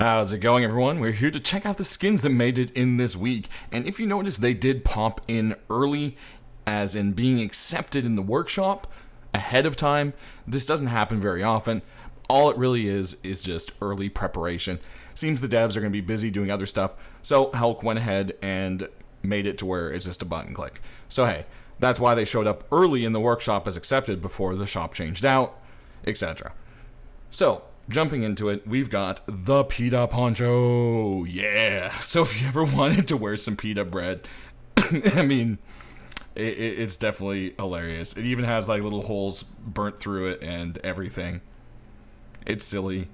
How's it going, everyone? We're here to check out the skins that made it in this week. And if you notice, they did pop in early, as in being accepted in the workshop ahead of time. This doesn't happen very often. All it really is just early preparation. Seems the devs are going to be busy doing other stuff, so Hulk went ahead and made it to where it's just a button click. So hey, that's why they showed up early in the workshop as accepted before the shop changed out, etc. So, jumping into it, we've got the Pita Poncho. Yeah. So if you ever wanted to wear some pita bread, I mean, it's definitely hilarious. It even has like little holes burnt through it and everything. It's silly,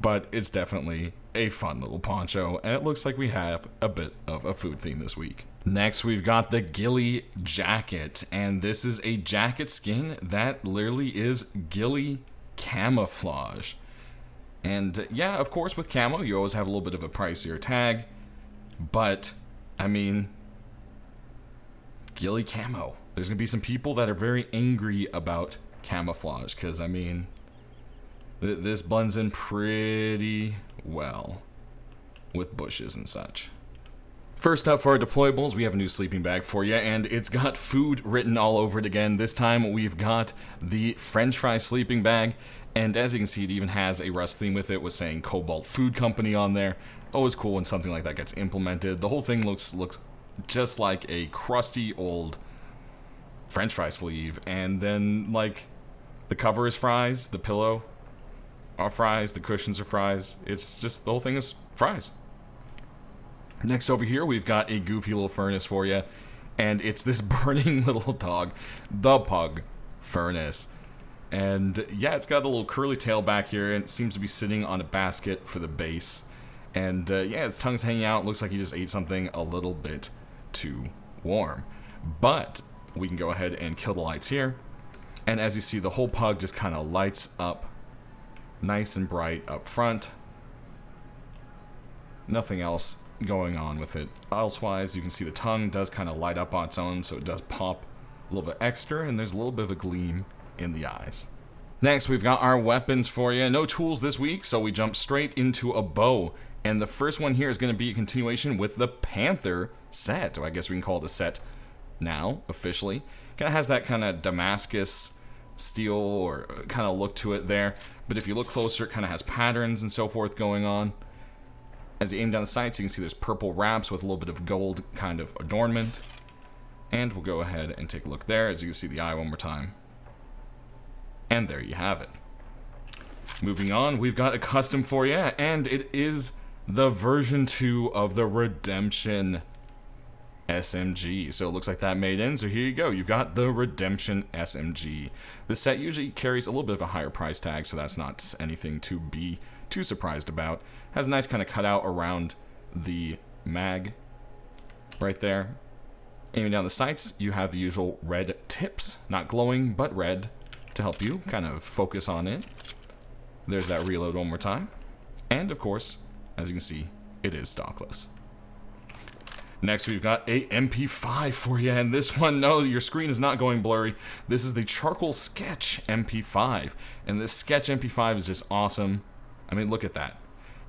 but it's definitely a fun little poncho, and it looks like we have a bit of a food theme this week. Next, we've got the Ghillie Jacket, and this is a jacket skin that literally is ghillie camouflage. And yeah, of course, with camo, you always have a little bit of a pricier tag, but I mean, ghillie camo. There's gonna be some people that are very angry about camouflage, because I mean, this blends in pretty well with bushes and such. First up for our deployables, we have a new sleeping bag for you, and it's got food written all over it again. This time we've got the French fry sleeping bag, and as you can see, it even has a Rust theme with it, with saying Cobalt Food Company on there. Always cool when something like that gets implemented. The whole thing looks just like a crusty old French fry sleeve, and then like the cover is fries, the pillow are fries, the cushions are fries. It's just, the whole thing is fries. Next over here, we've got a goofy little furnace for you, and it's this burning little dog, the Pug Furnace. And yeah, it's got a little curly tail back here, and it seems to be sitting on a basket for the base. And yeah, his tongue's hanging out. Looks like he just ate something a little bit too warm. But we can go ahead and kill the lights here. And as you see, the whole pug just kind of lights up nice and bright up front. Nothing else going on with it elsewise. You can see the tongue does kind of light up on its own, so it does pop a little bit extra, and there's a little bit of a gleam in the eyes. Next, we've got our weapons for you. No tools this week, so we jump straight into a bow. And the first one here is going to be a continuation with the Panther set, or I guess we can call it a set now, officially. Kind of has that kind of Damascus steel or kind of look to it there, but if you look closer, it kind of has patterns and so forth going on. As you aim down the sights, you can see there's purple wraps with a little bit of gold kind of adornment. And we'll go ahead and take a look there, as you can see the eye one more time. And there you have it. Moving on, we've got a custom for you, and it is the version 2 of the Redemption SMG. So it looks like that made in, so here you go. You've got the Redemption SMG. This set usually carries a little bit of a higher price tag, so that's not anything to be too surprised about. Has a nice kind of cutout around the mag right there. Aiming down the sights, you have the usual red tips, not glowing, but red, to help you kind of focus on it. There's that reload one more time. And of course, as you can see, it is stockless. Next, we've got a MP5 for you, and this one, no, your screen is not going blurry. This is the charcoal Sketch Mp5, and this Sketch Mp5 is just awesome. I mean, look at that.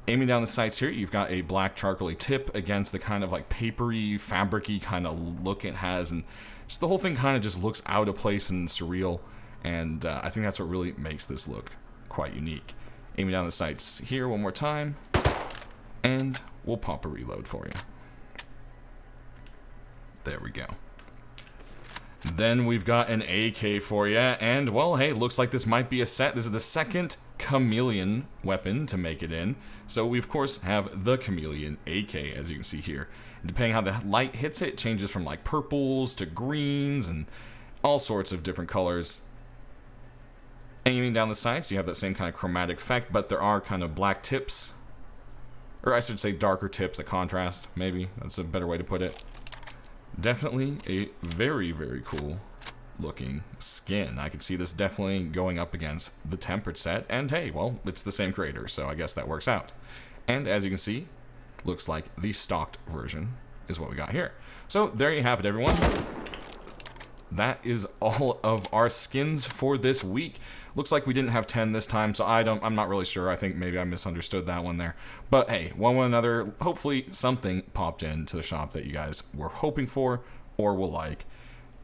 Aiming down the sights here, you've got a black charcoaly tip against the kind of like papery, fabric-y kind of look it has, and just the whole thing kind of just looks out of place and surreal, and I think that's what really makes this look quite unique. Aiming down the sights here one more time, and we'll pop a reload for you. There we go. Then we've got an AK for you, and well, hey, looks like this might be a set. This is the second Chameleon weapon to make it in. So we, of course, have the Chameleon AK, as you can see here. Depending how the light hits it, it changes from like purples to greens and all sorts of different colors. Aiming down the sights, you have that same kind of chromatic effect, but there are kind of black tips. Or I should say darker tips that contrast, maybe. That's a better way to put it. Definitely a very, very cool looking skin. I could see this definitely going up against the tempered set, and hey, well, it's the same creator, so I guess that works out. And as you can see, looks like the stocked version is what we got here. So there you have it, everyone. that is all of our skins for this week. Looks like we didn't have 10 this time, so I'm not really sure. I think maybe I misunderstood that one there. But hey, one way or another, hopefully something popped into the shop that you guys were hoping for or will like.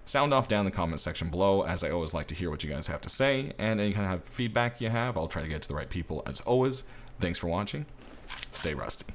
Sound off down in the comment section below, as I always like to hear what you guys have to say, and any kind of feedback you have, I'll try to get to the right people as always. Thanks for watching. Stay rusty.